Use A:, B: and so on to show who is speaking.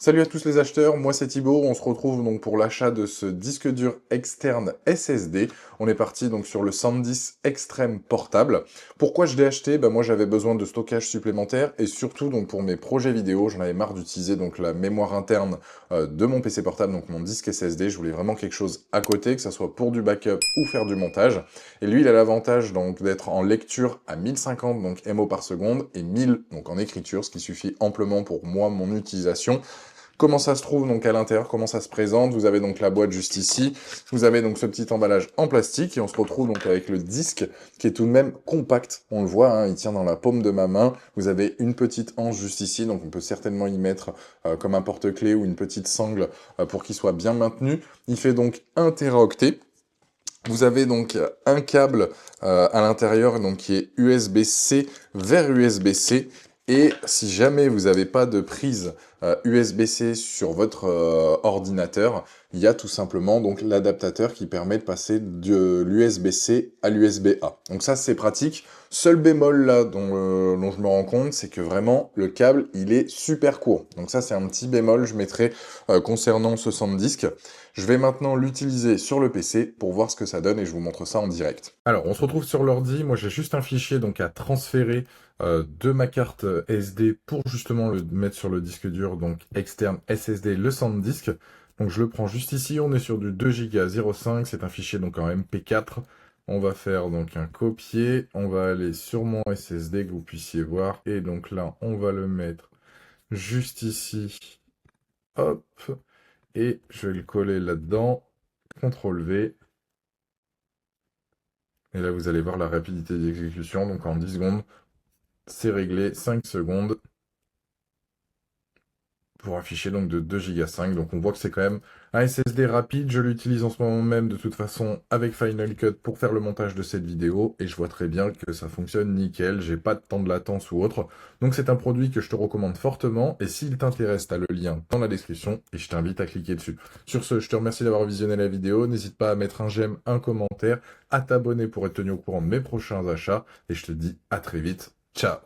A: Salut à tous les acheteurs, moi c'est Thibaut, on se retrouve donc pour l'achat de ce disque dur externe SSD. On est parti donc sur le SanDisk Extreme portable. Pourquoi je l'ai acheté? Moi j'avais besoin de stockage supplémentaire et surtout donc pour mes projets vidéo, j'en avais marre d'utiliser donc la mémoire interne de mon PC portable, donc mon disque SSD. Je voulais vraiment quelque chose à côté, que ça soit pour du backup ou faire du montage. Et lui il a l'avantage donc d'être en lecture à 1050 donc MO par seconde et 1000 donc en écriture, ce qui suffit amplement pour moi mon utilisation. Comment ça se trouve donc à l'intérieur, comment ça se présente? Vous avez donc la boîte juste ici, vous avez donc ce petit emballage en plastique et on se retrouve donc avec le disque qui est tout de même compact. On le voit, hein, il tient dans la paume de ma main. Vous avez une petite anse juste ici, donc on peut certainement y mettre comme un porte-clés ou une petite sangle pour qu'il soit bien maintenu. Il fait donc 1 téraoctet. Vous avez donc un câble à l'intérieur donc qui est USB-C vers USB-C. Et si jamais vous n'avez pas de prise USB-C sur votre ordinateur, il y a tout simplement donc l'adaptateur qui permet de passer de l'USB-C à l'USB-A. Donc ça c'est pratique. Seul bémol là dont je me rends compte, c'est que vraiment le câble il est super court. Donc ça c'est un petit bémol je mettrai concernant ce SanDisk. Je vais maintenant l'utiliser sur le PC pour voir ce que ça donne et je vous montre ça en direct. Alors, on se retrouve sur l'ordi. Moi, j'ai juste un fichier donc à transférer de ma carte SD pour justement le mettre sur le disque dur, donc externe SSD, le SanDisk. Donc, je le prends juste ici. On est sur du 2 Go 0,5. C'est un fichier donc en MP4. On va faire donc un copier. On va aller sur mon SSD que vous puissiez voir. Et donc là, on va le mettre juste ici. Hop. Et je vais le coller là-dedans. CTRL V. Et là, vous allez voir la rapidité d'exécution. Donc en 10 secondes, c'est réglé. 5 secondes pour afficher donc de 2,5 Go. Donc on voit que c'est quand même un SSD rapide. Je l'utilise en ce moment même de toute façon avec Final Cut pour faire le montage de cette vidéo. Et je vois très bien que ça fonctionne nickel. J'ai pas de temps de latence ou autre. Donc c'est un produit que je te recommande fortement. Et s'il t'intéresse, tu as le lien dans la description. Et je t'invite à cliquer dessus. Sur ce, je te remercie d'avoir visionné la vidéo. N'hésite pas à mettre un j'aime, un commentaire, à t'abonner pour être tenu au courant de mes prochains achats. Et je te dis à très vite. Ciao!